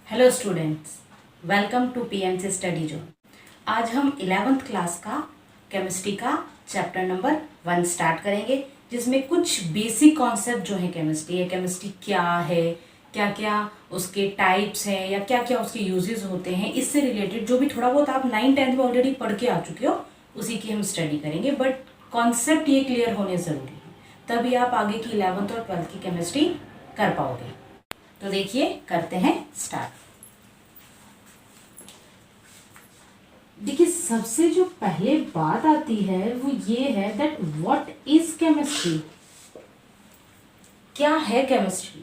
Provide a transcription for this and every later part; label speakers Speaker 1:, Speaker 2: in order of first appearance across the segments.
Speaker 1: Hello students, welcome to PNC study zone. आज हम 11th class का केमिस्ट्री का चैप्टर नंबर 1 स्टार्ट करेंगे, जिसमें कुछ बेसिक कॉन्सेप्ट जो है केमिस्ट्री क्या है, क्या क्या उसके टाइप्स हैं या क्या क्या उसके यूजेस होते हैं, इससे रिलेटेड जो भी थोड़ा बहुत आप 9th-10th में ऑलरेडी पढ़ के आ चुके हो उसी की हम स्टडी करेंगे। बट कॉन्सेप्ट ये क्लियर होने ज़रूरी है, तभी आप आगे की 11th और 12th की केमिस्ट्री कर पाओगे। तो देखिए, करते हैं स्टार्ट। देखिए, सबसे जो पहले बात आती है वो ये है दैट व्हाट इज केमिस्ट्री। क्या है केमिस्ट्री?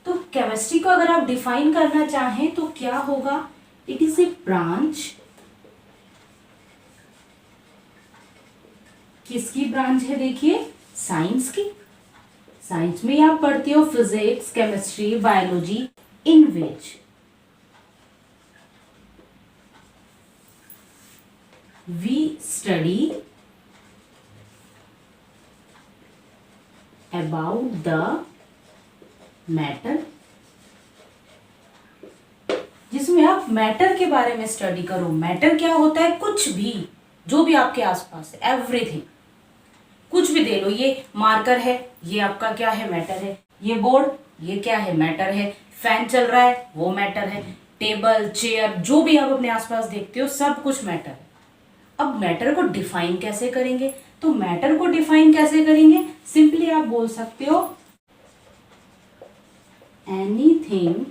Speaker 1: तो केमिस्ट्री को अगर आप डिफाइन करना चाहें तो क्या होगा? It is a branch. किसकी ब्रांच है? देखिए, साइंस की। साइंस में आप पढ़ते हो physics, chemistry, biology, in which we study about the matter, जिसमें आप मैटर के बारे में स्टडी करो। मैटर क्या होता है? कुछ भी, जो भी आपके आसपास है, एवरीथिंग। कुछ भी दे लो, ये मार्कर है, ये आपका क्या है? मैटर है। ये बोर्ड, ये क्या है? मैटर है। फैन चल रहा है, वो मैटर है। टेबल, चेयर, जो भी आप अपने आसपास देखते हो, सब कुछ मैटर है। अब मैटर को डिफाइन कैसे करेंगे? तो मैटर को डिफाइन कैसे करेंगे? सिंपली आप बोल सकते हो anything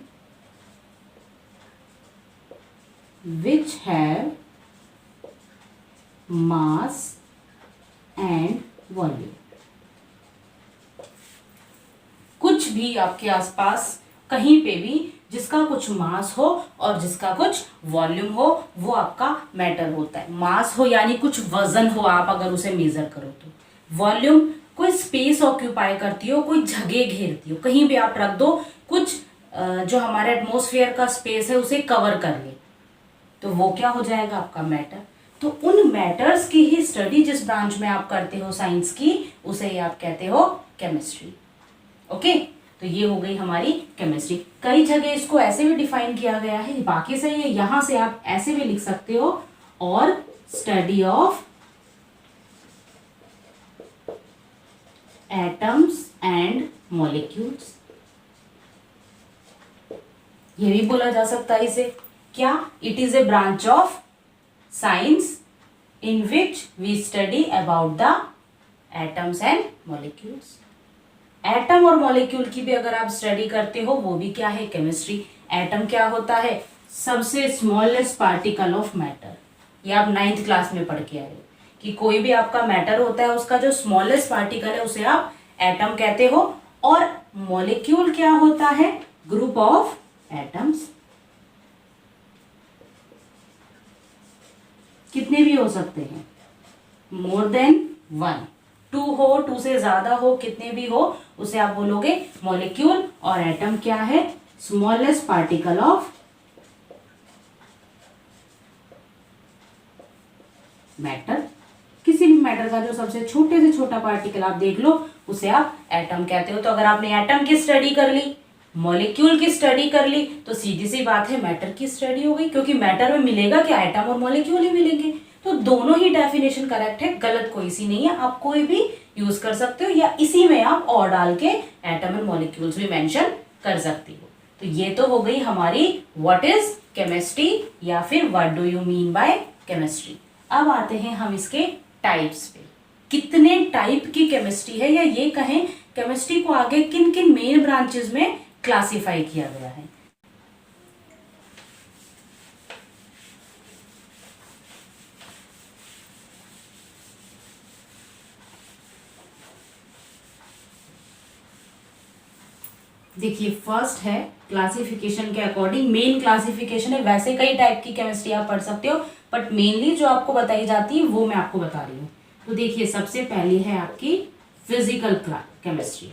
Speaker 1: which have mass and volume. कुछ भी आपके आसपास कहीं पे भी जिसका कुछ मास हो और जिसका कुछ वॉल्यूम हो, वो आपका मैटर होता है। मास हो यानी कुछ वजन हो, आप अगर उसे मेजर करो तो। वॉल्यूम कोई स्पेस ऑक्यूपाई करती हो, कोई जगह घेरती हो, कहीं भी आप रख दो, कुछ जो हमारे एटमॉस्फेयर का स्पेस है उसे कवर कर ले, तो वो क्या हो जाएगा? आपका मैटर। तो उन मैटर्स की ही स्टडी जिस ब्रांच में आप करते हो साइंस की, उसे ही आप कहते हो केमिस्ट्री। ओके, तो ये हो गई हमारी केमिस्ट्री। कई जगह इसको ऐसे भी डिफाइन किया गया है, बाकी सही है, यहां से आप ऐसे भी लिख सकते हो, और study of atoms and molecules, ये भी बोला जा सकता है इसे। क्या? It is a branch of science in which we study about the atoms and molecules। Atom और मॉलिक्यूल की भी अगर आप स्टडी करते हो, वो भी क्या है? केमिस्ट्री। एटम क्या होता है? सबसे स्मॉलेस्ट पार्टिकल ऑफ मैटर। ये आप 9th क्लास में पढ़ के आए हो कि कोई भी आपका मैटर होता है, उसका जो स्मॉलेस्ट पार्टिकल है उसे आप एटम कहते हो। और मॉलिक्यूल क्या होता है? Group of atoms. कितने भी हो सकते हैं, मोर देन 1, 2 हो, 2 से ज्यादा हो, कितने भी हो, उसे आप बोलोगे मॉलिक्यूल। और एटम क्या है? Smallest particle of matter. किसी भी मैटर का जो सबसे छोटे से छोटा पार्टिकल आप देख लो, उसे आप एटम कहते हो। तो अगर आपने एटम की स्टडी कर ली, मॉलिक्यूल की स्टडी कर ली, तो सीधी सी बात है, मैटर की स्टडी हो गई। क्योंकि मैटर में मिलेगा क्या? एटम और मॉलिक्यूल ही मिलेंगे। तो दोनों ही डेफिनेशन करेक्ट है, गलत कोई सी नहीं है। आप कोई भी यूज कर सकते हो, या इसी में आप और डाल के एटम और मॉलिक्यूल्स भी मेंशन कर सकती हो। तो ये तो हो गई हमारी व्हाट इज केमिस्ट्री, या फिर what do you mean by chemistry. अब आते हैं हम इसके टाइप्स पे। कितने टाइप की केमिस्ट्री है, या ये कहें केमिस्ट्री को आगे किन किन मेन ब्रांचेस में क्लासिफाई किया गया है। देखिए, फर्स्ट है क्लासिफिकेशन के अकॉर्डिंग। मेन क्लासिफिकेशन है, वैसे कई टाइप की केमिस्ट्री आप पढ़ सकते हो, बट मेनली जो आपको बताई जाती है वो मैं आपको बता रही हूँ। तो देखिए, सबसे पहली है आपकी फिजिकल केमिस्ट्री।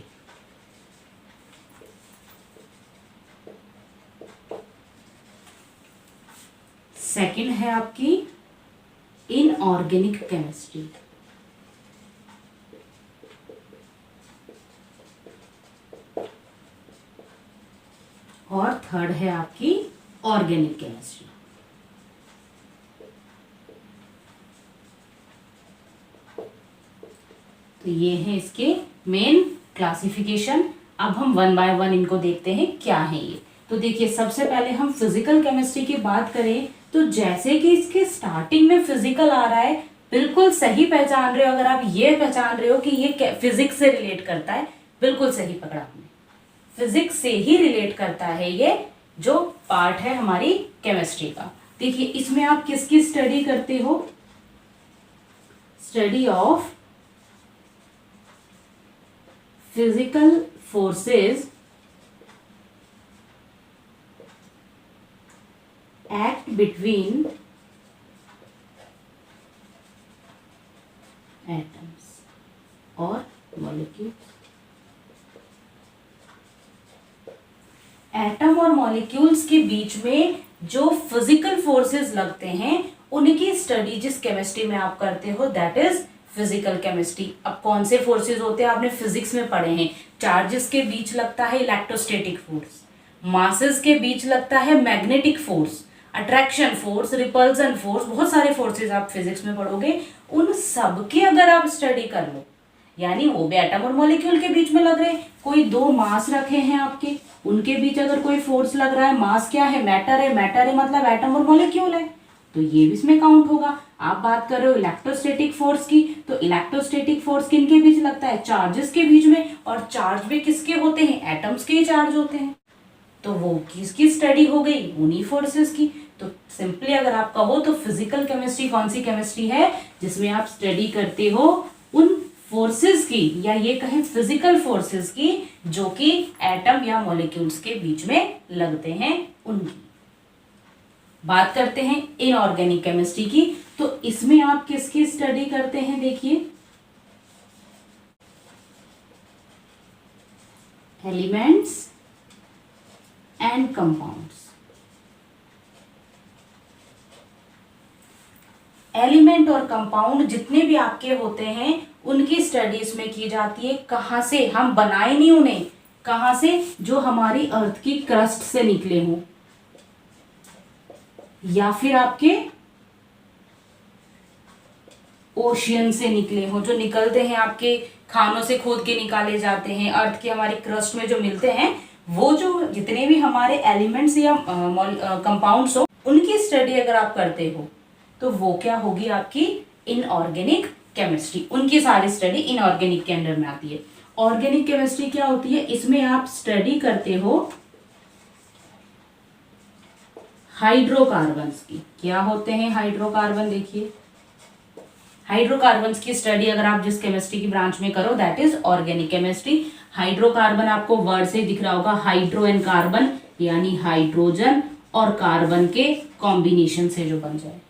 Speaker 1: सेकंड है आपकी इनऑर्गेनिक केमिस्ट्री। और थर्ड है आपकी ऑर्गेनिक केमिस्ट्री। तो ये है इसके मेन क्लासिफिकेशन। अब हम वन बाय वन इनको देखते हैं क्या है ये। तो देखिए, सबसे पहले हम फिजिकल केमिस्ट्री की बात करें तो जैसे कि इसके स्टार्टिंग में फिजिकल आ रहा है, बिल्कुल सही पहचान रहे हो। अगर आप ये पहचान रहे हो कि ये फिजिक्स से रिलेट करता है, बिल्कुल सही पकड़ा आपने, फिजिक्स से ही रिलेट करता है ये जो पार्ट है हमारी केमिस्ट्री का। देखिए, इसमें आप किसकी स्टडी करते हो? Study of physical forces act between atoms और molecules। एटम और मॉलिक्यूल्स के बीच में जो फिजिकल फोर्सेस लगते हैं उनकी स्टडी जिस केमिस्ट्री में आप करते हो दैट इज फिजिकल केमिस्ट्री। अब कौन से फोर्सेस होते हैं आपने फिजिक्स में पढ़े हैं। चार्जेस के बीच लगता है इलेक्ट्रोस्टैटिक फोर्स, मासेस के बीच लगता है magnetic force, attraction force, repulsion force, बहुत सारे फोर्सेस आप फिजिक्स में पढ़ोगे। उन सब की अगर आप स्टडी कर लो, यानी वो भी एटम और मॉलिक्यूल के बीच में लग रहे हैं। कोई दो मास रखे हैं आपके, उनके बीच अगर कोई फोर्स लग रहा है, मास क्या है? मैटर है। मैटर है मतलब एटम और मॉलिक्यूल है, तो ये भी इसमें काउंट होगा। आप बात कर रहे हो इलेक्ट्रोस्टैटिक फोर्स की, तो इलेक्ट्रोस्टैटिक फोर्स किनके बीच लगता है? चार्जेस के बीच में। और चार्ज भी किसके होते हैं? एटम्स के ही चार्ज होते हैं। तो वो किसकी स्टडी हो गई? उन्हीं फोर्सेस की। तो सिंपली अगर आप कहो तो फिजिकल केमिस्ट्री कौन सी केमिस्ट्री है? जिसमें आप स्टडी करते हो उन फोर्सेस की, या ये कहें फिजिकल फोर्सेस की, जो कि एटम या मॉलिक्यूल्स के बीच में लगते हैं, उनकी बात करते हैं। इनऑर्गेनिक केमिस्ट्री की, तो इसमें आप किसकी स्टडी करते हैं? देखिए, एलिमेंट्स एंड कंपाउंड्स। एलिमेंट और कंपाउंड जितने भी आपके होते हैं उनकी स्टडी इसमें की जाती है। कहां से? हम बनाए नहीं उन्हें, कहां से? जो हमारी अर्थ की क्रस्ट से निकले हों, या फिर आपके ओशियन से निकले हों, जो निकलते हैं आपके खानों से खोद के निकाले जाते हैं, अर्थ की हमारी क्रस्ट में जो मिलते हैं, वो जो जितने भी हमारे एलिमेंट्स या कंपाउंड्स हो, उनकी स्टडी अगर आप करते हो तो वो क्या होगी? आपकी इनऑर्गेनिक केमिस्ट्री। उनकी सारी स्टडी इनऑर्गेनिक के अंडर में आती है। ऑर्गेनिक केमिस्ट्री क्या होती है? इसमें आप स्टडी करते हो हाइड्रोकार्बन्स की। क्या होते हैं हाइड्रोकार्बन? देखिए, हाइड्रोकार्बन्स की स्टडी अगर आप जिस केमिस्ट्री की ब्रांच में करो that is organic chemistry. Hydrocarbon आपको वर्ड से दिख रहा होगा, हाइड्रो एंड कार्बन, यानी हाइड्रोजन और कार्बन के कॉम्बिनेशन से जो बन जाए,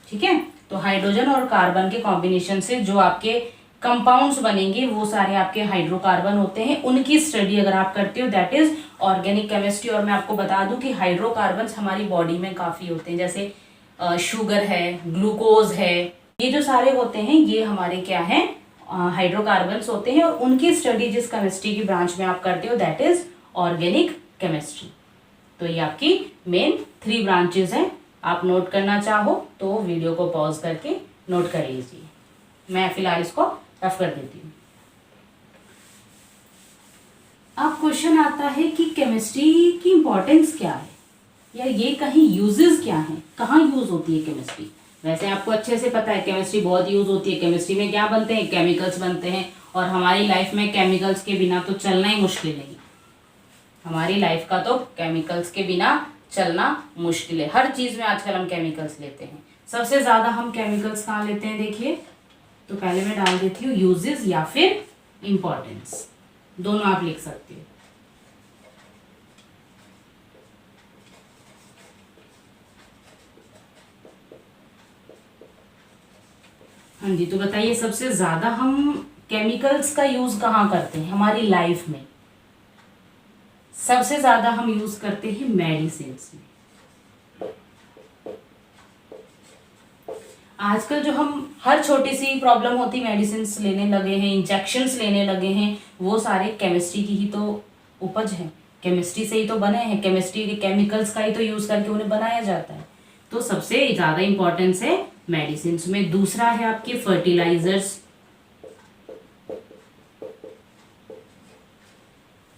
Speaker 1: ठीक है। तो हाइड्रोजन और कार्बन के कॉम्बिनेशन से जो आपके कंपाउंड्स बनेंगे वो सारे आपके हाइड्रोकार्बन होते हैं। उनकी स्टडी अगर आप करते हो दैट इज ऑर्गेनिक केमिस्ट्री। और मैं आपको बता दूं कि हाइड्रोकार्बन्स हमारी बॉडी में काफी होते हैं, जैसे शुगर है, ग्लूकोज है, ये जो सारे होते हैं ये हमारे क्या है? हाइड्रोकार्बन्स होते हैं। और उनकी स्टडी जिस केमिस्ट्री की ब्रांच में आप करते हो दैट इज ऑर्गेनिक केमिस्ट्री। तो ये आपकी मेन 3 ब्रांचेस हैं। आप नोट करना चाहो तो वीडियो को पॉज करके नोट कर लीजिए। मैं फिलहाल इसको रफ कर देती हूँ। अब क्वेश्चन आता है कि केमिस्ट्री की इंपॉर्टेंस क्या है, या ये कहीं यूजेस क्या है, कहाँ यूज होती है केमिस्ट्री। वैसे आपको अच्छे से पता है केमिस्ट्री बहुत यूज होती है। केमिस्ट्री में क्या बनते हैं? केमिकल्स बनते हैं। और हमारी लाइफ में केमिकल्स के बिना तो चलना ही मुश्किल है। हमारी लाइफ का तो केमिकल्स के बिना चलना मुश्किल है। हर चीज में आजकल हम केमिकल्स लेते हैं। सबसे ज्यादा हम केमिकल्स कहाँ लेते हैं? देखिए, तो पहले मैं डाल देती हूँ यूजेस या फिर इंपॉर्टेंस, दोनों आप लिख सकते हो। हाँ जी, तो बताइए सबसे ज्यादा हम केमिकल्स का यूज कहाँ करते हैं हमारी लाइफ में? सबसे ज्यादा हम यूज करते हैं मेडिसिन में। आजकल जो हम हर छोटी सी प्रॉब्लम होती मेडिसिन लेने लगे हैं, इंजेक्शंस लेने लगे हैं, वो सारे केमिस्ट्री की ही तो उपज है, केमिस्ट्री से ही तो बने हैं, केमिस्ट्री के केमिकल्स का ही तो यूज करके उन्हें बनाया जाता है। तो सबसे ज्यादा इंपॉर्टेंस है मेडिसिन में। दूसरा है आपके फर्टिलाइजर्स,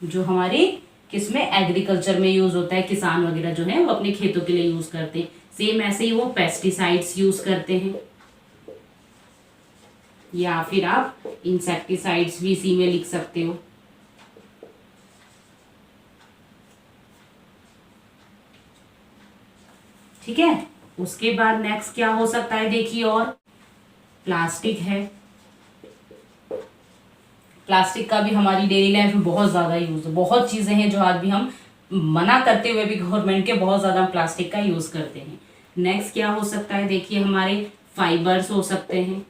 Speaker 1: जो हमारी किसमें एग्रीकल्चर में यूज होता है, किसान वगैरह जो है वो अपने खेतों के लिए यूज करते हैं। सेम ऐसे ही वो पेस्टिसाइड्स यूज करते हैं, या फिर आप इंसेक्टिसाइड्स भी इसी में लिख सकते हो। ठीक है, उसके बाद नेक्स्ट क्या हो सकता है देखिए, और प्लास्टिक है। प्लास्टिक का भी हमारी डेली लाइफ में बहुत ज्यादा यूज है। बहुत चीजें हैं जो आज भी हम मना करते हुए भी गवर्नमेंट के बहुत ज्यादा प्लास्टिक का यूज करते हैं। नेक्स्ट क्या हो सकता है देखिए, हमारे फाइबर्स हो सकते हैं।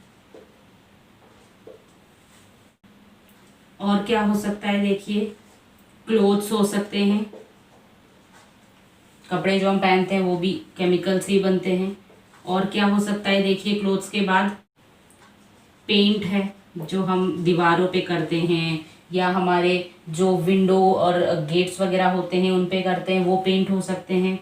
Speaker 1: और क्या हो सकता है देखिए, क्लोथ्स हो सकते हैं, कपड़े जो हम पहनते हैं वो भी केमिकल से ही बनते हैं। और क्या हो सकता है देखिए, क्लोथ्स के बाद पेंट है, जो हम दीवारों पे करते हैं, या हमारे जो विंडो और गेट्स वगैरह होते हैं उन पे करते हैं, वो पेंट हो सकते हैं।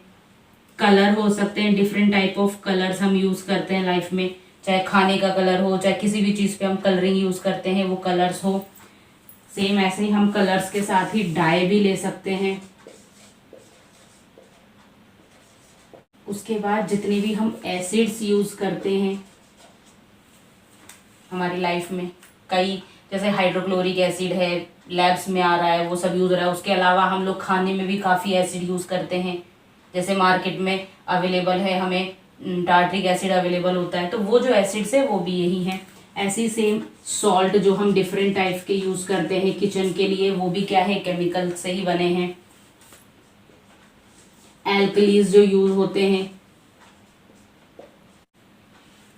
Speaker 1: कलर हो सकते हैं, डिफरेंट टाइप ऑफ कलर्स हम यूज करते हैं लाइफ में, चाहे खाने का कलर हो, चाहे किसी भी चीज पे हम कलरिंग यूज करते हैं वो कलर्स हो। सेम ऐसे ही हम कलर्स के साथ ही डाई भी ले सकते हैं। उसके बाद जितने भी हम एसिड्स यूज करते हैं हमारी लाइफ में, कई जैसे हाइड्रोक्लोरिक एसिड है, लैब्स में आ रहा है, वो सब यूज हो रहा है। उसके अलावा हम लोग खाने में भी काफ़ी एसिड यूज करते हैं, जैसे मार्केट में अवेलेबल है, हमें टार्ट्रिक एसिड अवेलेबल होता है, तो वो जो एसिड्स है वो भी यही है। ऐसे ही सेम सॉल्ट जो हम डिफरेंट टाइप के यूज करते हैं किचन के लिए, वो भी क्या है, केमिकल से ही बने हैं। एल्कलीज जो यूज होते हैं।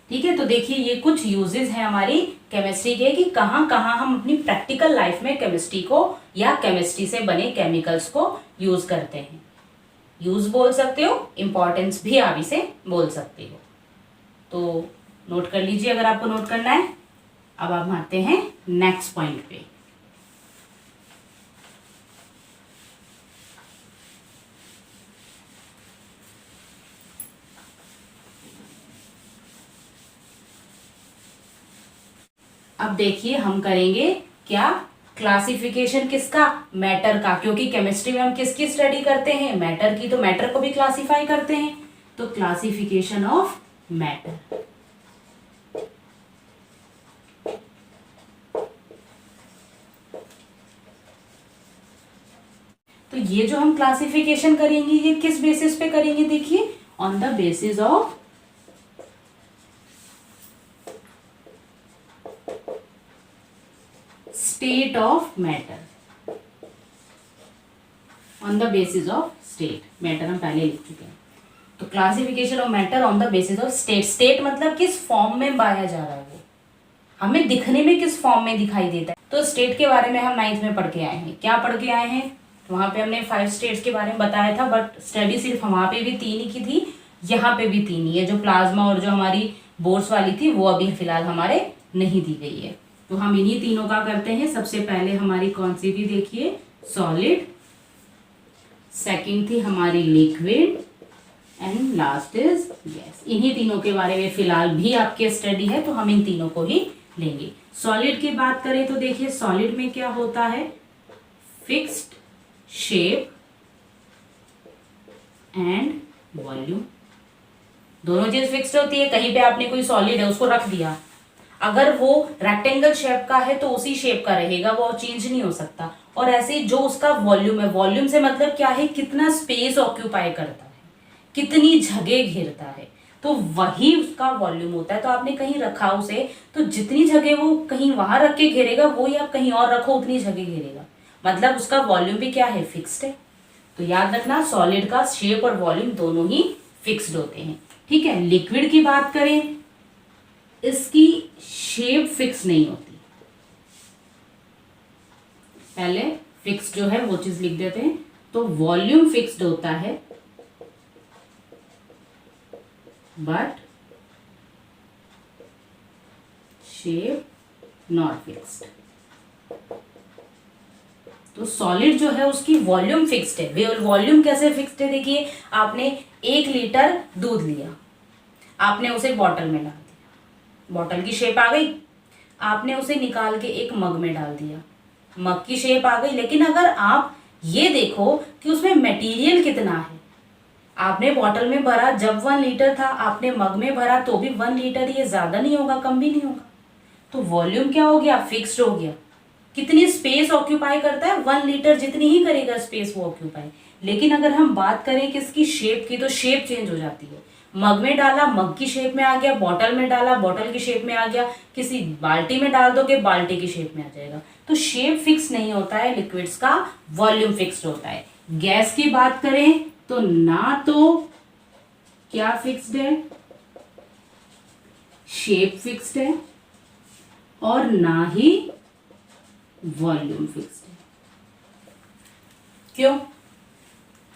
Speaker 1: ठीक है, तो देखिए ये कुछ यूजेस हैं हमारी केमिस्ट्री के, कि कहाँ कहाँ हम अपनी प्रैक्टिकल लाइफ में केमिस्ट्री को या केमिस्ट्री से बने केमिकल्स को यूज करते हैं। यूज बोल सकते हो, इंपॉर्टेंस भी आप इसे बोल सकते हो। तो नोट कर लीजिए अगर आपको नोट करना है। अब आप आते हैं नेक्स्ट पॉइंट पे। अब देखिए हम करेंगे क्या, क्लासिफिकेशन किसका, मैटर का, क्योंकि केमिस्ट्री में हम किसकी स्टडी करते हैं, मैटर की, तो मैटर को भी क्लासिफाई करते हैं। तो क्लासिफिकेशन ऑफ मैटर। तो ये जो हम क्लासिफिकेशन करेंगे ये किस बेसिस पे करेंगे देखिए, on the basis of state of matter. On the basis of state, matter हम पहले लिख चुके हैं। तो classification of matter on the basis of state. State मतलब किस फॉर्म में पाया जा रहा है, वो हमें दिखने में किस फॉर्म में दिखाई देता है। तो स्टेट के बारे में हम 9th में पढ़ के आए हैं। क्या पढ़ के आए हैं, वहां पे हमने 5 स्टेट्स के बारे में बताया था, बट स्टडी सिर्फ वहां पे भी 3 ही की थी, यहाँ पे भी 3 ही है। जो प्लाज्मा और जो हमारी बोर्स वाली थी वो अभी फिलहाल हमारे नहीं दी गई है। तो हम इन्हीं तीनों का करते हैं। सबसे पहले हमारी कौन सी थी देखिए, सॉलिड, सेकंड थी हमारी liquid, and last is gas. इन्हीं तीनों के बारे में फिलहाल भी आपकी स्टडी है, तो हम इन तीनों को ही लेंगे। सॉलिड की बात करें तो देखिए सॉलिड में क्या होता है, फिक्स्ड शेप एंड वॉल्यूम। दोनों चीज फिक्स्ड होती है। कहीं पे आपने कोई सॉलिड है उसको रख दिया, अगर वो रेक्टेंगल शेप का है तो उसी शेप का रहेगा, वो चेंज नहीं हो सकता। और ऐसे ही जो उसका वॉल्यूम है, वॉल्यूम से मतलब क्या है, कितना स्पेस ऑक्यूपाई करता है, कितनी जगह घेरता है, तो वही उसका वॉल्यूम होता है। तो आपने कहीं रखा उसे, तो जितनी जगह वो कहीं वहां रख के घेरेगा, वही आप कहीं और रखो उतनी जगह घेरेगा, मतलब उसका वॉल्यूम भी क्या है, फिक्स्ड है। तो याद रखना सॉलिड का शेप और वॉल्यूम दोनों ही फिक्स्ड होते हैं। ठीक है, लिक्विड की बात करें, इसकी शेप फिक्स नहीं होती। पहले फिक्स जो है वो चीज लिख देते हैं। तो वॉल्यूम फिक्स्ड होता है बट शेप नॉट फिक्स्ड। तो सॉलिड जो है उसकी वॉल्यूम फिक्स्ड है। वॉल्यूम कैसे फिक्स्ड है? देखिए, आपने 1 लीटर दूध लिया, आपने उसे बॉटल में डाल दिया, बॉटल की शेप आ गई। आपने उसे निकाल के एक मग में डाल दिया, मग की शेप आ गई। लेकिन अगर आप ये देखो कि उसमें मटेरियल कितना है, आपने बॉटल में भरा जब 1 लीटर था, आपने मग में भरा तो भी 1 लीटर, ये ज्यादा नहीं होगा, कम भी नहीं होगा। तो वॉल्यूम क्या हो गया? फिक्स्ड हो गया। कितनी स्पेस ऑक्यूपाई करता है? 1 लीटर जितनी ही करेगा स्पेस वो ऑक्यूपाई। लेकिन अगर हम बात करें किसकी शेप की, तो शेप चेंज हो जाती है। मग में डाला, मग की शेप में आ गया, बॉटल में डाला, बॉटल की शेप में आ गया, किसी बाल्टी में डाल दोगे, बाल्टी की शेप में आ जाएगा। तो शेप फिक्स नहीं होता है लिक्विड्स का, वॉल्यूम फिक्स्ड होता है। गैस की बात करें तो ना तो क्या फिक्स्ड है, शेप फिक्स्ड है, और ना ही वॉल्यूम फिक्स्ड है। क्यों?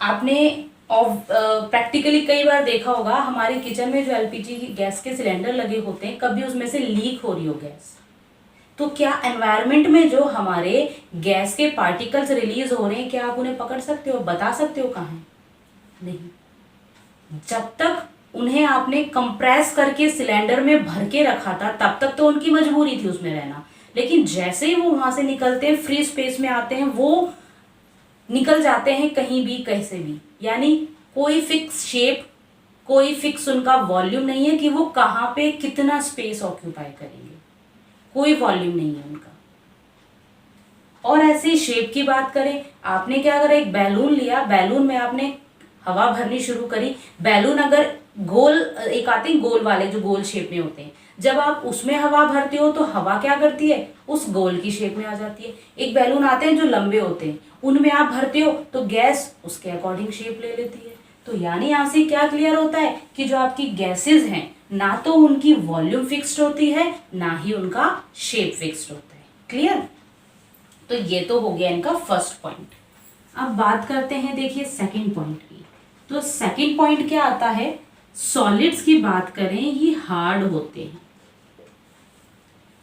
Speaker 1: आपने प्रैक्टिकली कई बार देखा होगा, हमारे किचन में जो एलपीजी की गैस के सिलेंडर लगे होते हैं, कभी उसमें से लीक हो रही हो गैस, तो क्या एनवायरनमेंट में जो हमारे गैस के पार्टिकल्स रिलीज हो रहे हैं, क्या आप उन्हें पकड़ सकते हो, बता सकते हो कहाँ है? नहीं। जब तक उन्हें आपने कंप्रेस करके सिलेंडर में भर के रखा था, तब तक तो उनकी मजबूरी थी उसमें रहना। लेकिन जैसे ही वो वहां से निकलते हैं, फ्री स्पेस में आते हैं, वो निकल जाते हैं कहीं भी, कैसे भी। यानी कोई फिक्स शेप, कोई फिक्स उनका वॉल्यूम नहीं है कि वो कहाँ पे कितना स्पेस ऑक्यूपाई करेंगे, कोई वॉल्यूम नहीं है उनका। और ऐसे शेप की बात करें, आपने क्या करा, एक बैलून लिया, बैलून में आपने हवा भरनी शुरू करी। बैलून अगर गोल, एक आते हैं गोल वाले जो गोल शेप में होते हैं, जब आप उसमें हवा भरते हो तो हवा क्या करती है, उस गोल की शेप में आ जाती है। एक बैलून आते हैं जो लंबे होते हैं, उनमें आप भरते हो तो गैस उसके अकॉर्डिंग शेप ले लेती है। तो यानी यहां से क्या क्लियर होता है कि जो आपकी गैसेस हैं, ना तो उनकी वॉल्यूम फिक्स्ड होती है, ना ही उनका शेप फिक्स्ड होता है। क्लियर? तो ये तो हो गया इनका फर्स्ट पॉइंट। अब बात करते हैं, देखिए, सेकंड पॉइंट की। तो सेकंड पॉइंट क्या आता है, सॉलिड्स की बात करें, ये हार्ड होते हैं,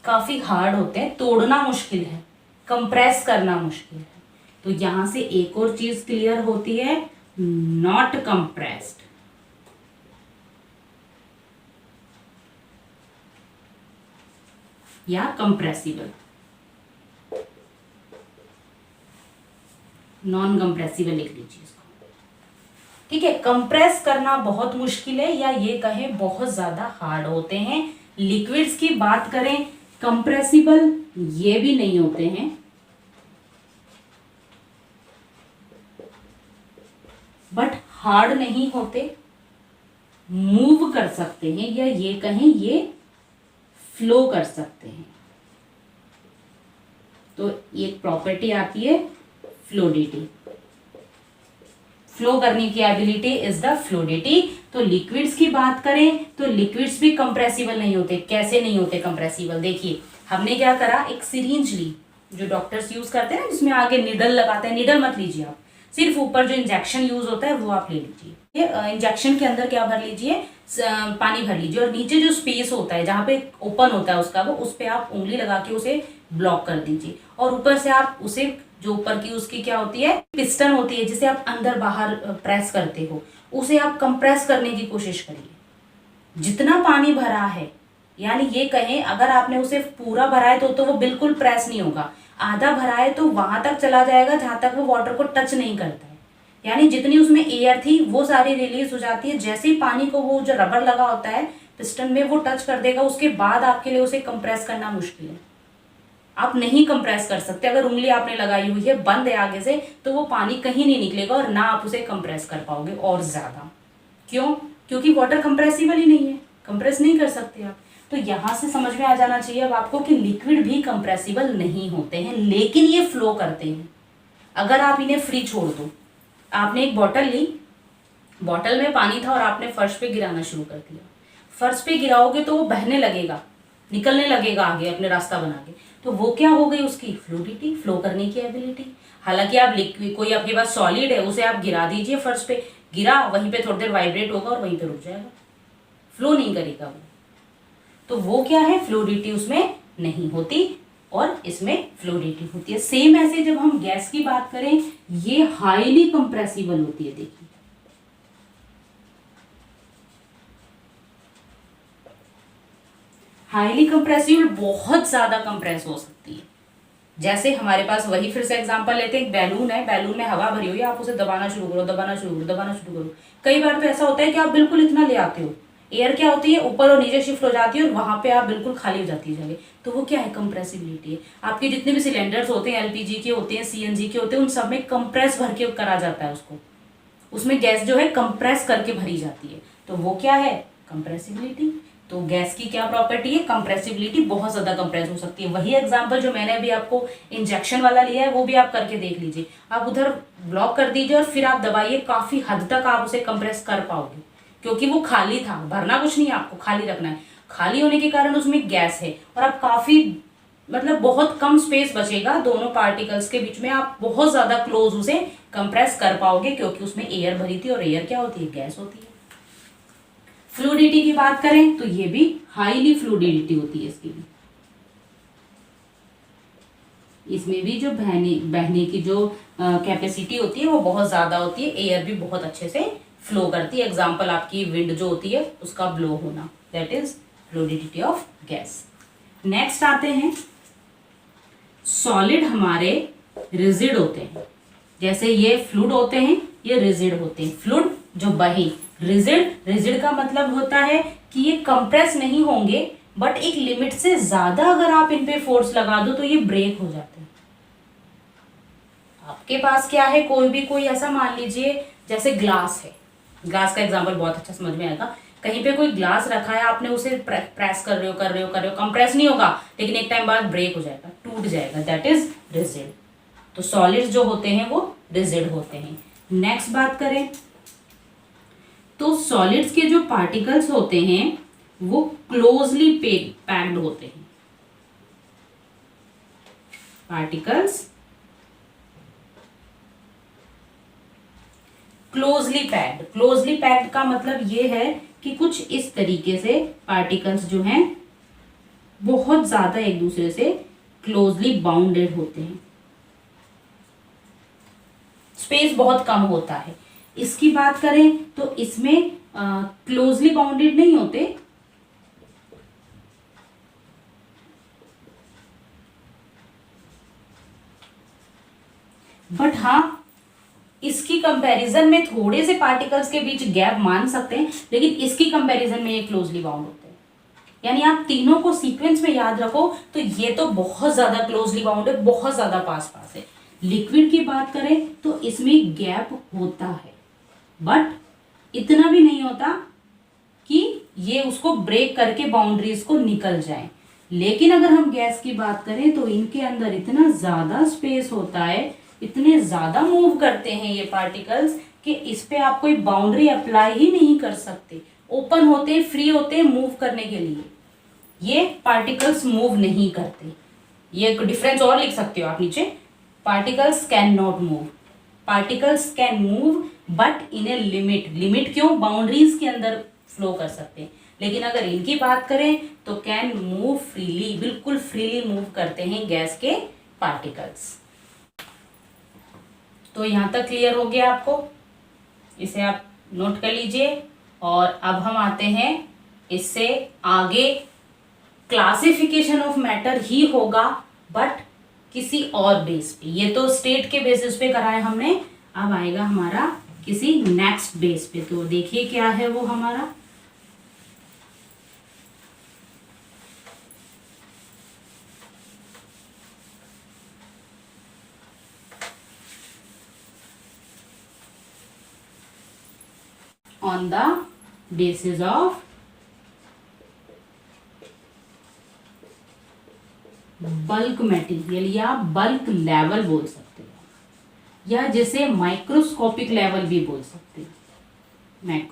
Speaker 1: काफी हार्ड होते हैं, तोड़ना मुश्किल है, कंप्रेस करना मुश्किल है। तो यहां से एक और चीज क्लियर होती है, नॉट कंप्रेस्ड। या कंप्रेसिबल, नॉन कंप्रेसिबल लिख लीजिए इसको। ठीक है, कंप्रेस करना बहुत मुश्किल है, या ये कहें बहुत ज्यादा हार्ड होते हैं। लिक्विड्स की बात करें, कंप्रेसिबल ये भी नहीं होते हैं, बट हार्ड नहीं होते, मूव कर सकते हैं, या ये कहें ये फ्लो कर सकते हैं। तो एक प्रॉपर्टी आती है फ्लूडिटी, फ्लो करने की एबिलिटी इज द फ्लूडिटी। तो लिक्विड्स की बात करें तो लिक्विड्स भी कंप्रेसिबल नहीं होते। कैसे नहीं होते कंप्रेसिबल? देखिए, हमने क्या करा, एक सिरिंज ली, जो डॉक्टर्स यूज करते हैं ना, जिसमें आगे निडल लगाते हैं। निडल मत लीजिए आप, सिर्फ ऊपर जो इंजेक्शन यूज होता है वो आप ले लीजिए। ये इंजेक्शन के अंदर क्या भर लीजिए, पानी भर लीजिए, और नीचे जो स्पेस होता है जहाँ पे ओपन होता है उसका, वो उस पर आप उंगली लगा के उसे ब्लॉक कर दीजिए। और ऊपर से आप उसे, जो ऊपर की उसकी क्या होती है, पिस्टन होती है, जिसे आप अंदर बाहर प्रेस करते हो, उसे आप कंप्रेस करने की कोशिश करिए। जितना पानी भरा है, यानी ये कहें अगर आपने उसे पूरा भरा है तो वो बिल्कुल प्रेस नहीं होगा, आधा भरा है तो वहां तक चला जाएगा जहां तक वो वाटर को टच नहीं करता है। यानी जितनी उसमें एयर थी वो सारी रिलीज हो जाती है। जैसे ही पानी को वो जो रबर लगा होता है पिस्टन में, वो टच कर देगा, उसके बाद आपके लिए उसे कंप्रेस करना मुश्किल है। आप नहीं कंप्रेस कर सकते। अगर उंगली आपने लगाई हुई है, बंद है आगे से, तो वो पानी कहीं नहीं निकलेगा और ना आप उसे कंप्रेस कर पाओगे और ज्यादा। क्यों? क्योंकि वाटर कंप्रेसिबल ही नहीं है, कंप्रेस नहीं कर सकते आप। तो यहां से समझ में आ जाना चाहिए अब आपको कि लिक्विड भी कंप्रेसिबल नहीं होते हैं, लेकिन ये फ्लो करते हैं। अगर आप इन्हें फ्री छोड़ दो, आपने एक बोतल ली, बोतल में पानी था और आपने फर्श पे गिराना शुरू कर दिया, फर्श पे गिराओगे तो वो बहने लगेगा, निकलने लगेगा आगे अपने रास्ता बना के। तो वो क्या हो गई, उसकी फ्लूडिटी, फ्लो करने की एबिलिटी। हालांकि आप लिक्विड, कोई आपके पास सॉलिड है, उसे आप गिरा दीजिए फर्श पे, गिरा, वहीं पे थोड़ी देर वाइब्रेट होगा और वहीं पे रुक जाएगा, फ्लो नहीं करेगा वो। तो वो क्या है, फ्लूडिटी उसमें नहीं होती। और इसमें फ्लूइडिटी होती है। सेम ऐसे जब हम गैस की बात करें, ये हाईली कंप्रेसिबल होती है। देखिए हाईली कंप्रेसिबल बहुत ज्यादा कंप्रेस हो सकती है। जैसे हमारे पास वही फिर से एग्जांपल लेते हैं, एक बैलून है, बैलून में हवा भरी हुई है, आप उसे दबाना शुरू करो, दबाना शुरू करो, दबाना शुरू करो। कई बार तो ऐसा होता है कि आप बिल्कुल इतना ले आते हो, एयर क्या होती है ऊपर और नीचे शिफ्ट हो जाती है और वहां पे आप बिल्कुल खाली हो जाती है जगह, तो वो क्या है, कंप्रेसिबिलिटी है। आपके जितने भी सिलेंडर्स होते हैं, एलपीजी के होते हैं, सीएनजी के होते हैं, उन सब में कंप्रेस भर के करा जाता है उसको, उसमें गैस जो है कंप्रेस करके भरी जाती है, तो वो क्या है, कंप्रेसिबिलिटी। तो गैस की क्या प्रॉपर्टी है, कंप्रेसिबिलिटी, बहुत ज्यादा कंप्रेस हो सकती है। वही एग्जांपल जो मैंने अभी आपको इंजेक्शन वाला लिया है वो भी आप करके देख लीजिए, आप उधर ब्लॉक कर दीजिए और फिर आप दबाइए, काफी हद तक आप उसे कंप्रेस कर पाओगे, क्योंकि वो खाली था, भरना कुछ नहीं है, आपको खाली रखना है। खाली होने के कारण उसमें गैस है और आप काफी मतलब बहुत कम स्पेस बचेगा दोनों पार्टिकल्स के बीच में, आप बहुत ज्यादा क्लोज उसे कंप्रेस कर पाओगे, क्योंकि उसमें एयर भरी थी और एयर क्या होती है, गैस होती है। फ्लूइडिटी की बात करें तो ये भी हाईली फ्लूइडिटी होती है इसकी भी, इसमें भी जो बहने की जो कैपेसिटी होती है वो बहुत ज्यादा होती है, एयर भी बहुत अच्छे से फ्लो करती है। एग्जांपल आपकी विंड जो होती है उसका ब्लो होना, that is fluidity of gas. Next आते हैं सॉलिड, हमारे रिजिड होते हैं, जैसे ये फ्लूइड होते हैं, ये रिजिड होते हैं। फ्लूइड जो बहे, रिजिड, रिजिड का मतलब होता है कि ये कंप्रेस नहीं होंगे, बट एक लिमिट से ज्यादा अगर आप इन पे फोर्स लगा दो तो ये ब्रेक हो जाते हैं। आपके पास क्या है, कोई ऐसा मान लीजिए जैसे ग्लास है, ग्लास का एग्जांपल बहुत अच्छा समझ में आएगा। कहीं पे कोई ग्लास रखा है, आपने उसे प्रेस कर रहे हो, कंप्रेस नहीं होगा, लेकिन एक टाइम बाद ब्रेक हो जाएगा, टूट जाएगा, दैट इज रिजिड। तो सॉलिड्स जो होते हैं वो रिजिड होते हैं। नेक्स्ट बात करें तो सॉलिड्स के जो पार्टिकल्स होते हैं वो क्लोजली पैक्ड होते हैं। पार्टिकल्स क्लोजली पैक्ड का मतलब ये है कि कुछ इस तरीके से पार्टिकल्स जो हैं बहुत ज्यादा एक दूसरे से क्लोजली बाउंडेड होते हैं, स्पेस बहुत कम होता है। इसकी बात करें तो इसमें क्लोजली बाउंडेड नहीं होते, बट हाँ इसकी कंपैरिजन में थोड़े से पार्टिकल्स के बीच गैप मान सकते हैं, लेकिन इसकी कंपैरिजन में ये क्लोजली बाउंड होते हैं। यानी आप तीनों को सीक्वेंस में याद रखो तो ये तो बहुत ज्यादा क्लोजली बाउंड है, बहुत ज्यादा पास है। लिक्विड की बात करें तो इसमें गैप होता है, बट इतना भी नहीं होता कि ये उसको ब्रेक करके बाउंड्रीज को निकल जाए। लेकिन अगर हम गैस की बात करें तो इनके अंदर इतना ज्यादा स्पेस होता है, इतने ज्यादा मूव करते हैं ये पार्टिकल्स कि इस पे आप कोई बाउंड्री अप्लाई ही नहीं कर सकते। ओपन होते हैं, फ्री होते हैं मूव करने के लिए, ये पार्टिकल्स मूव नहीं करते। ये एक डिफरेंस और लिख सकते हो आप नीचे, particles can not move, particles can move but in a limit. Limit क्यों, बाउंड्रीज के अंदर फ्लो कर सकते हैं। लेकिन अगर इनकी बात करें तो कैन मूव फ्रीली, बिल्कुल फ्रीली मूव करते हैं गैस के पार्टिकल्स। तो यहां तक क्लियर हो गया आपको, इसे आप नोट कर लीजिए। और अब हम आते हैं इससे आगे, क्लासिफिकेशन ऑफ मैटर ही होगा बट किसी और बेस पे। ये तो स्टेट के बेसिस पे करा है हमने, अब आएगा हमारा किसी नेक्स्ट बेस पे। तो देखिए क्या है वो हमारा, on the basis of bulk material या बल्क लेवल बोल सकते हैं, या जिसे माइक्रोस्कोपिक लेवल भी बोल सकते हैं,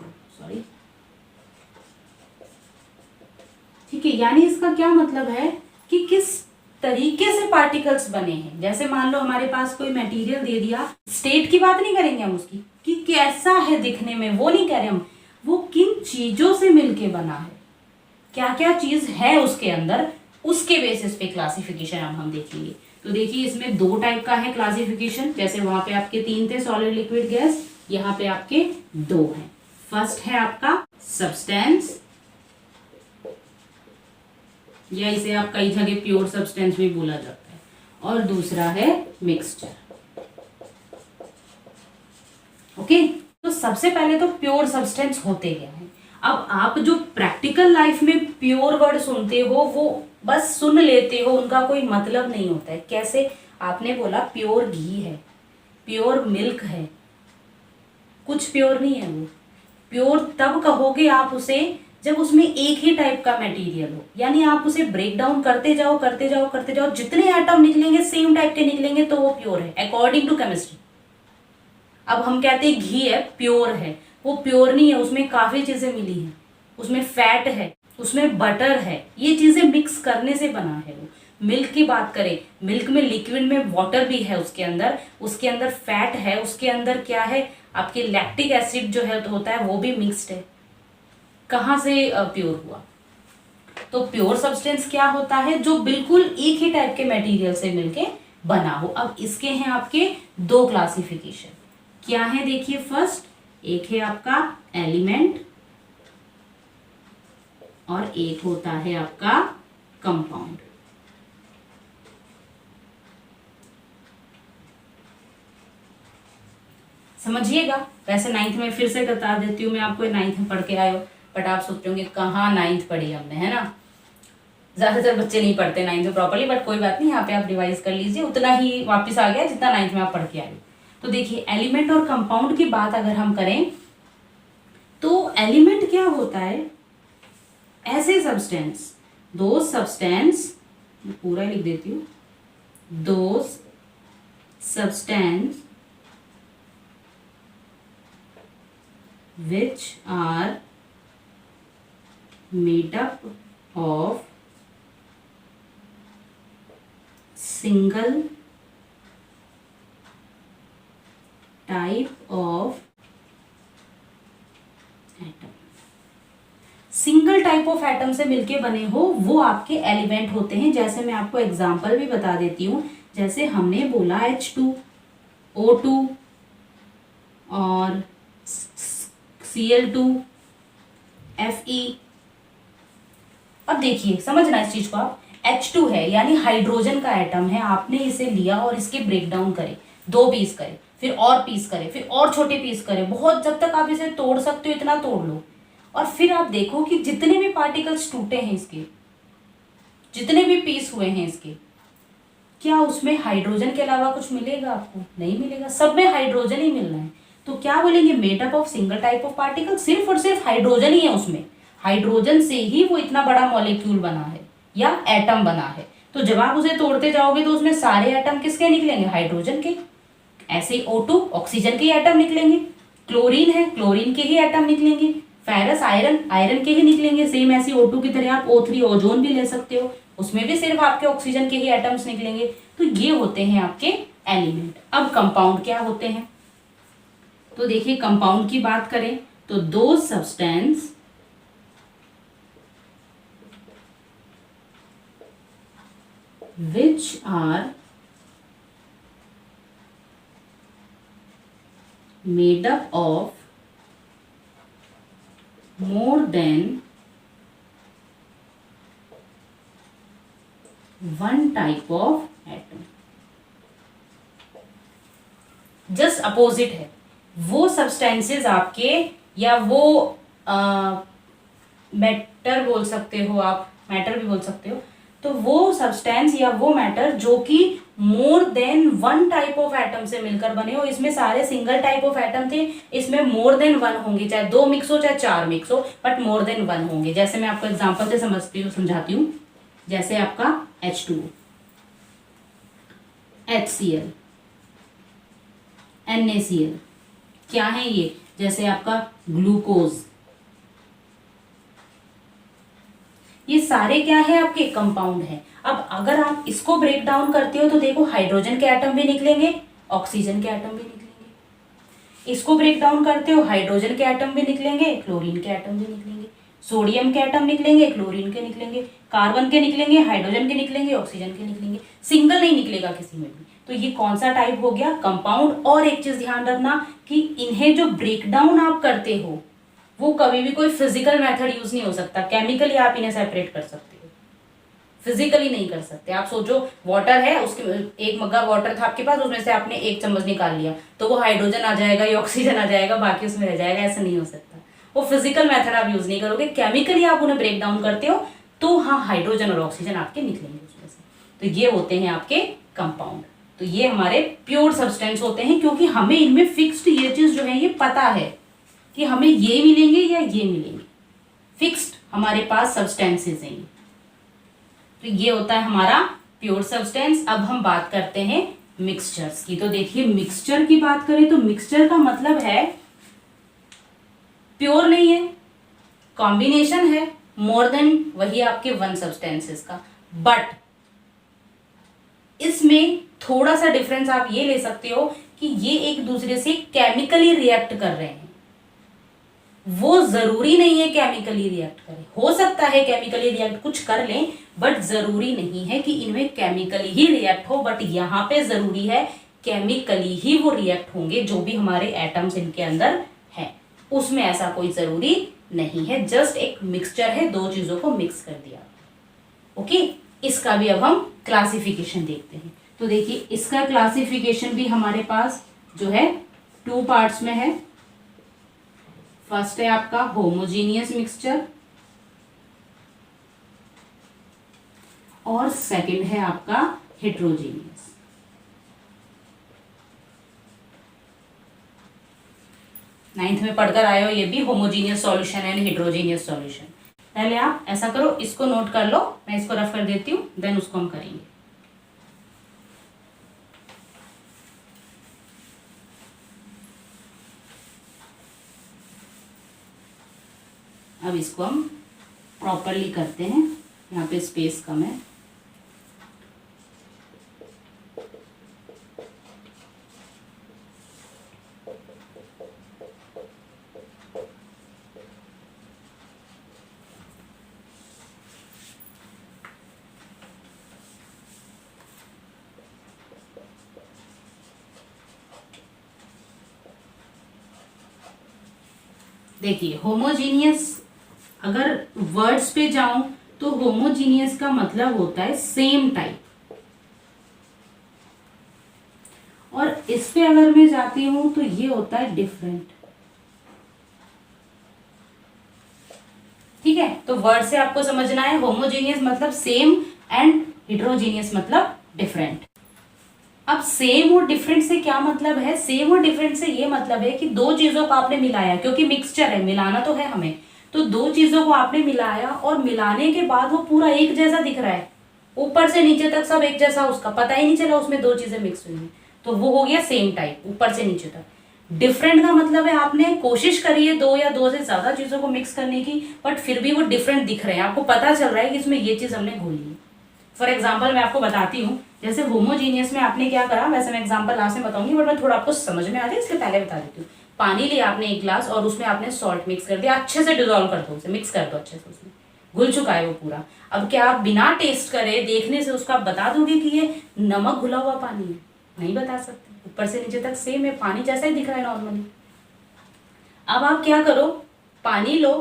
Speaker 1: ठीक है। यानी इसका क्या मतलब है कि किस तरीके से पार्टिकल्स बने हैं। जैसे मान लो हमारे पास कोई मटेरियल दे दिया, स्टेट की बात नहीं करेंगे हम उसकी कि कैसा है दिखने में, वो नहीं कह रहे हम, वो किन चीजों से मिलके बना है, क्या क्या चीज है उसके अंदर, उसके बेसिस पे क्लासिफिकेशन अब हम देखेंगे। तो देखिए इसमें 2 टाइप का है क्लासिफिकेशन, जैसे वहां पे आपके 3 थे सॉलिड लिक्विड गैस, यहाँ पे आपके 2 हैं। फर्स्ट है आपका सब्सटेंस, या इसे आप कई जगह प्योर सब्सटेंस भी बोला जाता है, और दूसरा है मिक्सचर। ओके, तो सबसे पहले तो प्योर सब्सटेंस होते क्या है। अब आप जो प्रैक्टिकल लाइफ में प्योर वर्ड सुनते हो वो बस सुन लेते हो, उनका कोई मतलब नहीं होता है। कैसे, आपने बोला प्योर घी है, प्योर मिल्क है, कुछ प्योर नहीं है वो। प्योर तब कहोगे आप उसे जब उसमें एक ही टाइप का मटेरियल हो, यानी आप उसे ब्रेक डाउन करते जाओ करते जाओ करते जाओ, जितने एटम निकलेंगे सेम टाइप के निकलेंगे तो वो प्योर है अकॉर्डिंग टू केमिस्ट्री। अब हम कहते हैं घी है प्योर है, वो प्योर नहीं है, उसमें काफी चीजें मिली हैं, उसमें फैट है, उसमें बटर है, ये चीजें मिक्स करने से बना है वो। मिल्क की बात करें, मिल्क में लिक्विड में वाटर भी है, उसके अंदर फैट है, उसके अंदर क्या है आपके लैक्टिक एसिड जो है होता है वो भी मिक्स्ड है। कहाँ से प्योर हुआ। तो प्योर सब्सटेंस क्या होता है, जो बिल्कुल एक ही टाइप के मटेरियल से मिलके बना हो। अब इसके हैं आपके 2 क्लासिफिकेशन, क्या है देखिए। फर्स्ट, एक है आपका एलिमेंट और एक होता है आपका कंपाउंड। समझिएगा, वैसे 9th में फिर से बता देती हूँ मैं आपको, 9th में पढ़ के आए हो, बट आप सोचते होंगे कहाँ 9th पढ़ी हमने, है ना। ज्यादातर बच्चे नहीं पढ़ते 9th में प्रॉपर्ली, बट कोई बात नहीं, यहाँ पे आप रिवाइज कर लीजिए, उतना ही वापस आ गया जितना 9th में आप पढ़ के आए हो। तो देखिए एलिमेंट और कंपाउंड की बात अगर हम करें तो एलिमेंट क्या होता है, ऐसे सब्सटेंस, दो सब्सटेंस, पूरा लिख देती हूँ, दो substance which are made up of single type of atom. Single type of atom से मिलके बने हो वो आपके एलिमेंट होते हैं। जैसे मैं आपको एग्जांपल भी बता देती हूँ, जैसे हमने बोला H2O2 और Cl2 Fe। अब देखिए समझना इस चीज को आप, H2 है यानी हाइड्रोजन का एटम है, आपने इसे लिया और इसके ब्रेक डाउन करे, 2 पीस करे, फिर और पीस करे, फिर और छोटे पीस करे, बहुत जब तक आप इसे तोड़ सकते हो इतना तोड़ लो, और फिर आप देखो कि जितने भी पार्टिकल्स टूटे हैं इसके, जितने भी पीस हुए हैं इसके, क्या उसमें हाइड्रोजन के अलावा कुछ मिलेगा आपको? नहीं मिलेगा, सब में हाइड्रोजन ही मिलना है। तो क्या बोलेंगे, made up of single type of particle, सिर्फ और सिर्फ हाइड्रोजन ही है उसमें, हाइड्रोजन से ही वो इतना बड़ा मॉलिक्यूल बना है या एटम बना है। तो जब आप उसे तोड़ते जाओगे तो उसमें सारे एटम किसके निकलेंगे, हाइड्रोजन के। ऐसे ही O2 ऑक्सीजन के एटम निकलेंगे, क्लोरीन है क्लोरीन के ही एटम निकलेंगे, फेरस आयरन आयरन के ही निकलेंगे। सेम ऐसी O2 की तरह आप O3 ओजोन भी ले सकते हो, उसमें भी सिर्फ आपके ऑक्सीजन के ही एटम्स निकलेंगे। तो ये होते हैं आपके एलिमेंट। अब कंपाउंड क्या होते हैं, तो देखिए कंपाउंड की बात करें तो दो substance which are made up of more than one type of atom। Just opposite है, वो सब्सटेंसेस आपके, या वो मैटर बोल सकते हो आप, मैटर भी बोल सकते हो, तो वो सब्सटेंस या वो मैटर जो कि more than one type of atom से मिलकर बने हो। इसमें सारे सिंगल टाइप ऑफ एटम थे, इसमें मोर देन वन होंगे, चाहे 2 मिक्स हो चाहे 4 मिक्स हो, बट मोर देन वन होंगे। जैसे मैं आपको एग्जांपल से समझाती हूँ, जैसे आपका H2O, HCl, NaCl, क्या है ये, जैसे आपका ग्लूकोज, ये सारे क्या है आपके कंपाउंड है। अब अगर आप इसको ब्रेक डाउन करते हो तो देखो हाइड्रोजन के एटम भी निकलेंगे, ऑक्सीजन के एटम भी निकलेंगे। इसको ब्रेक डाउन करते हो हाइड्रोजन के एटम भी निकलेंगे, क्लोरीन के एटम भी निकलेंगे। सोडियम के एटम निकलेंगे, क्लोरीन के निकलेंगे, कार्बन के निकलेंगे, हाइड्रोजन के निकलेंगे, ऑक्सीजन के निकलेंगे, सिंगल नहीं निकलेगा किसी में भी। तो ये कौन सा टाइप हो गया? कंपाउंड। और एक चीज ध्यान रखना कि इन्हें जो ब्रेकडाउन आप करते हो वो कभी भी कोई फिजिकल मेथड यूज नहीं हो सकता। केमिकली आप इन्हें सेपरेट कर सकते हो, फिजिकली नहीं कर सकते। आप सोचो वाटर है, उसके एक मग्गा वाटर था आपके पास, उसमें से आपने एक चम्मच निकाल लिया तो वो हाइड्रोजन आ जाएगा या ऑक्सीजन आ जाएगा, बाकी उसमें रह जाएगा, ऐसा नहीं हो सकता। वो फिजिकल मेथड आप यूज नहीं करोगे, केमिकली आप उन्हें ब्रेक डाउन करते हो तो हाँ हाइड्रोजन और ऑक्सीजन आपके निकलेंगे उसमें से। तो ये होते हैं आपके कंपाउंड। तो ये हमारे प्योर सब्सटेंस होते हैं, क्योंकि हमें इनमें फिक्स्ड ये चीज जो है ये पता है कि हमें ये मिलेंगे या ये मिलेंगे, फिक्स्ड हमारे पास सब्सटेंसेस हैं। तो ये होता है हमारा प्योर सब्सटेंस। अब हम बात करते हैं मिक्सचर्स की। तो देखिए मिक्सचर की बात करें तो मिक्सचर का मतलब है प्योर नहीं है, कॉम्बिनेशन है मोर देन वही आपके वन सब्सटेंसेस का, बट इसमें थोड़ा सा डिफरेंस आप ये ले सकते हो कि ये एक दूसरे से केमिकली रिएक्ट कर रहे हैं। वो जरूरी नहीं है केमिकली रिएक्ट करें, हो सकता है केमिकली रिएक्ट कुछ कर लें, बट जरूरी नहीं है कि इनमें केमिकली ही रिएक्ट हो। बट यहाँ पे जरूरी है केमिकली ही वो रिएक्ट होंगे, जो भी हमारे एटम्स इनके अंदर है उसमें ऐसा कोई जरूरी नहीं है। जस्ट एक मिक्सचर है, दो चीजों को मिक्स कर दिया। ओके, इसका भी अब हम क्लासिफिकेशन देखते हैं। तो देखिए इसका क्लासिफिकेशन भी हमारे पास जो है 2 पार्ट्स में है। फर्स्ट है आपका होमोजीनियस मिक्सचर और सेकंड है आपका हेट्रोजीनियस। नाइन्थ में पढ़कर आए हो ये भी, homogeneous solution and heterogeneous solution. पहले आप ऐसा करो, इसको नोट कर लो, मैं इसको रफ कर देती हूँ, देन उसको हम करेंगे। अब इसको हम प्रॉपरली करते हैं, यहाँ पे स्पेस कम है। देखिए होमोजीनियस, अगर वर्ड्स पे जाऊं तो होमोजीनियस का मतलब होता है सेम टाइप, और इस पे अगर मैं जाती हूं तो ये होता है डिफरेंट। ठीक है, तो वर्ड से आपको समझना है, होमोजीनियस मतलब सेम एंड हेट्रोजीनियस मतलब डिफरेंट। अब सेम और डिफरेंट से क्या मतलब है? सेम और डिफरेंट से ये मतलब है कि दो चीजों को आपने मिलाया, क्योंकि मिक्सचर है, मिलाना तो है हमें, तो दो चीजों को आपने मिलाया और मिलाने के बाद वो पूरा एक जैसा दिख रहा है, ऊपर से नीचे तक सब एक जैसा, उसका पता ही नहीं चला उसमें दो चीजें मिक्स हुई हैं, तो वो हो गया सेम टाइप ऊपर से नीचे तक। डिफरेंट का मतलब है आपने कोशिश करी है दो या दो से ज्यादा चीजों को मिक्स करने की, बट फिर भी वो डिफरेंट दिख रहे हैं, आपको पता चल रहा है कि इसमें ये चीज हमने घोली है। फॉर एग्जाम्पल मैं आपको बताती हूँ, जैसे होमोजीनियस में आपने क्या करा, वैसे मैं एग्जाम्पल लास्ट में बताऊंगी, बट मैं थोड़ा आपको समझ में आ जाए इसलिए पहले बता देती हूँ। पानी लिया आपने एक गिलास और उसमें आपने सॉल्ट मिक्स कर दिया, अच्छे से डिजोल्व कर दो उसे, मिक्स कर दो अच्छे से, उसमें घुल चुका है वो पूरा। अब क्या आप बिना टेस्ट करे देखने से उसका बता दोगे कि ये नमक घुला हुआ पानी है? नहीं बता सकते, ऊपर से नीचे तक सेम है, पानी जैसा ही दिख रहा है नॉर्मली। अब आप क्या करो, पानी लो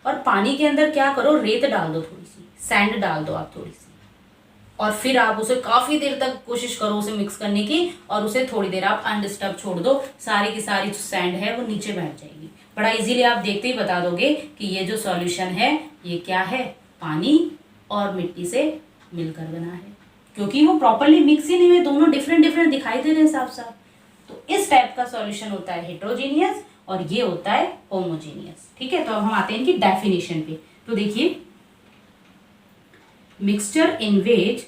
Speaker 1: और पानी के अंदर क्या करो, रेत डाल दो, थोड़ी सी सैंड डाल दो आप थोड़ी सी, और फिर आप उसे काफी देर तक कोशिश करो उसे मिक्स करने की, और उसे थोड़ी देर आप अनडिस्टर्ब छोड़ दो, सारी की सारी जो सैंड है वो नीचे बैठ जाएगी। बड़ा इजीली आप देखते ही बता दोगे कि ये जो सॉल्यूशन है ये क्या है, पानी और मिट्टी से मिलकर बना है, क्योंकि वो प्रॉपरली मिक्स ही नहीं हुए, दोनों डिफरेंट डिफरेंट दिखाई दे रहे हैं साफ साफ। तो इस टाइप का सॉल्यूशन होता है हेट्रोजीनियस और ये होता है होमोजीनियस। ठीक है, तो अब हम आते हैं इनकी डेफिनेशन पे। तो देखिए, mixture in which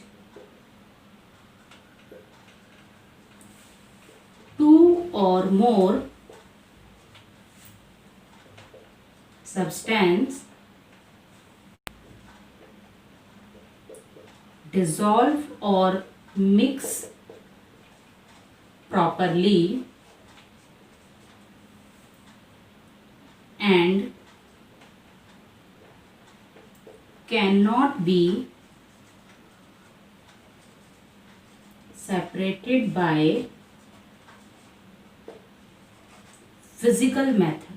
Speaker 1: two or more substance dissolve or mix properly and can not be separated by physical method.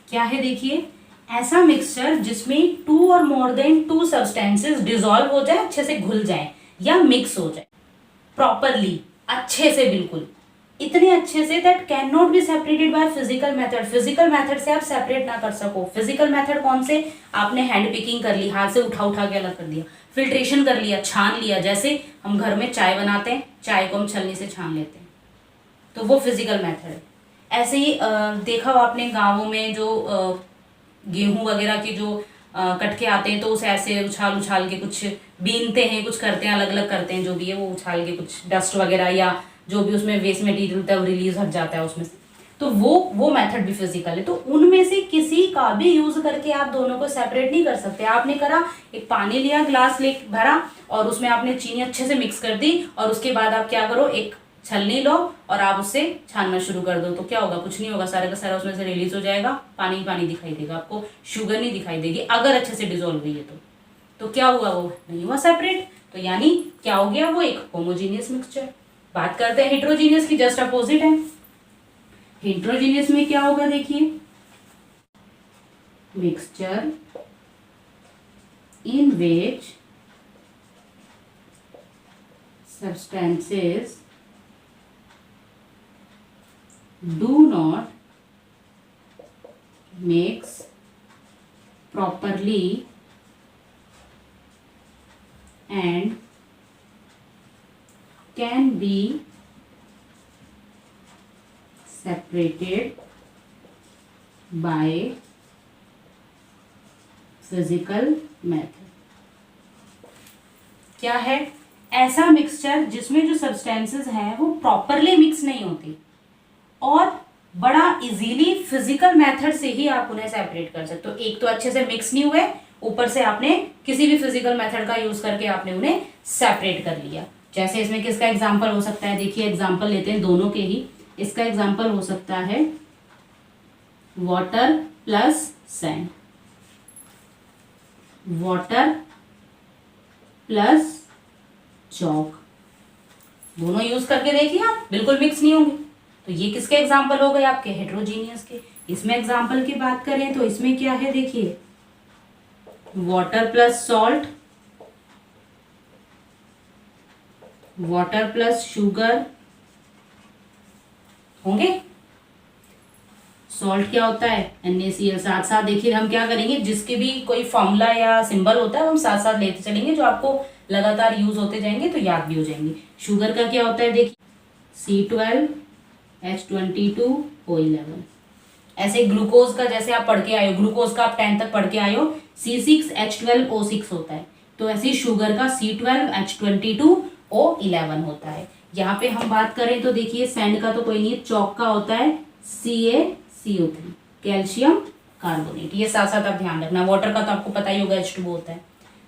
Speaker 1: क्या है देखिए, ऐसा मिक्सचर जिसमें 2 और मोर देन 2 सब्सटेंसेस डिसॉल्व हो जाए, अच्छे से घुल जाए या मिक्स हो जाए प्रॉपरली, अच्छे से, बिल्कुल इतने अच्छे say that can not be separated by physical method. Physical method से आप सेपरेट ना कर सको। फिजिकल मेथड कौन से? आपने हैंड पिकिंग कर ली, हाथ से उठा उठा के अलग कर दिया, फिल्ट्रेशन कर लिया, छान लिया, जैसे हम घर में चाय बनाते हैं, चाय को हम छलनी से छान लेते हैं, तो वो फिजिकल मेथड है। ऐसे ही देखा हो आपने गाँवों में जो गेहूं वगैरह के जो कटके आते हैं, तो उसे ऐसे उछाल उछाल के कुछ बीनते हैं, कुछ करते हैं, अलग अलग करते हैं, जो भी है वो उछाल के कुछ डस्ट वगैरह या जो भी उसमें वेस्ट मटेरियल होता है वो रिलीज हट जाता है उसमें से, तो वो मेथड भी फिजिकल है। तो उनमें से किसी का भी यूज करके आप दोनों को सेपरेट नहीं कर सकते। आपने करा, एक पानी लिया, ग्लास ले भरा और उसमें आपने चीनी अच्छे से मिक्स कर दी, और उसके बाद आप क्या करो, एक छलनी लो और आप उससे छानना शुरू कर दो, तो क्या होगा? कुछ नहीं होगा, सारा का सारा उसमें से रिलीज हो जाएगा, पानी पानी दिखाई देगा आपको, शुगर नहीं दिखाई देगी, अगर अच्छे से डिजोल्व हुई है तो क्या हुआ? वो नहीं हुआ सेपरेट। तो यानी क्या हो गया? वो एक होमोजीनियस मिक्सचर। बात करते हैं हेट्रोजीनियस की, जस्ट अपोजिट है। हेट्रोजीनियस में क्या होगा देखिए, mixture in which substances do not mix properly and can be separated by physical method। क्या है? ऐसा मिक्सचर जिसमें जो सब्सटेंसेस हैं वो प्रॉपरली मिक्स नहीं होती और बड़ा इजीली फिजिकल मेथड से ही आप उन्हें सेपरेट कर सकते हो। एक तो अच्छे से मिक्स नहीं हुए, ऊपर से आपने किसी भी फिजिकल मेथड का यूज करके आपने उन्हें सेपरेट कर लिया। जैसे इसमें किसका एग्जांपल हो सकता है? देखिए एग्जांपल लेते हैं दोनों के ही। इसका एग्जांपल हो सकता है water plus sand, water plus chalk, दोनों यूज करके देखिए आप, बिल्कुल मिक्स नहीं होंगे। तो ये किसके एग्जाम्पल हो गए? आपके हेट्रोजीनियस के। इसमें एग्जाम्पल की बात करें तो इसमें क्या है देखिए, water plus salt, water plus sugar होंगे। सॉल्ट क्या होता है? NaCl। साथ साथ देखिए हम क्या करेंगे, जिसके भी कोई फॉर्मूला या सिंबल होता है हम साथ साथ लेते चलेंगे, जो आपको लगातार यूज होते जाएंगे तो याद भी हो जाएंगे। शुगर का क्या होता है देखिए, C12H22O11। ऐसे ग्लूकोज का जैसे आप पढ़ के आए हो, ग्लूकोज का आप 10 तक पढ़ के आए हो, C6H12O6 होता है, तो ऐसे शुगर का C12H22O11 होता है। यहाँ पे हम बात करें तो देखिए सैंड का तो कोई नहीं, चौक का होता है CaCO3, कैल्शियम कार्बोनेट। ये साथ साथ आप ध्यान रखना। वाटर का तो आपको पता ही होगा, H2O होता है।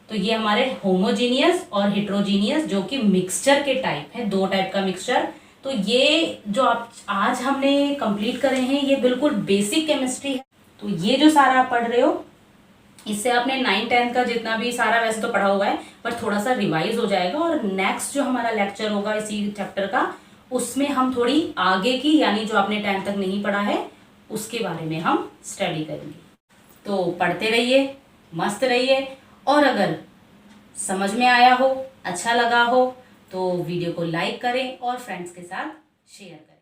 Speaker 1: तो ये हमारे होमोजीनियस और हेट्रोजीनियस जो कि मिक्सचर के टाइप है, दो टाइप का मिक्सचर। तो ये जो आप आज हमने कंप्लीट करे हैं ये बिल्कुल बेसिक केमिस्ट्री है। तो ये जो सारा आप पढ़ रहे हो इससे आपने 9-10 का जितना भी सारा वैसे तो पढ़ा हुआ है, पर थोड़ा सा रिवाइज हो जाएगा। और नेक्स्ट जो हमारा लेक्चर होगा इसी चैप्टर का, उसमें हम थोड़ी आगे की यानी जो आपने 10 तक नहीं पढ़ा है उसके बारे में हम स्टडी करेंगे। तो पढ़ते रहिए, मस्त रहिए, और अगर समझ में आया हो, अच्छा लगा हो तो वीडियो को लाइक करें और फ्रेंड्स के साथ शेयर करें।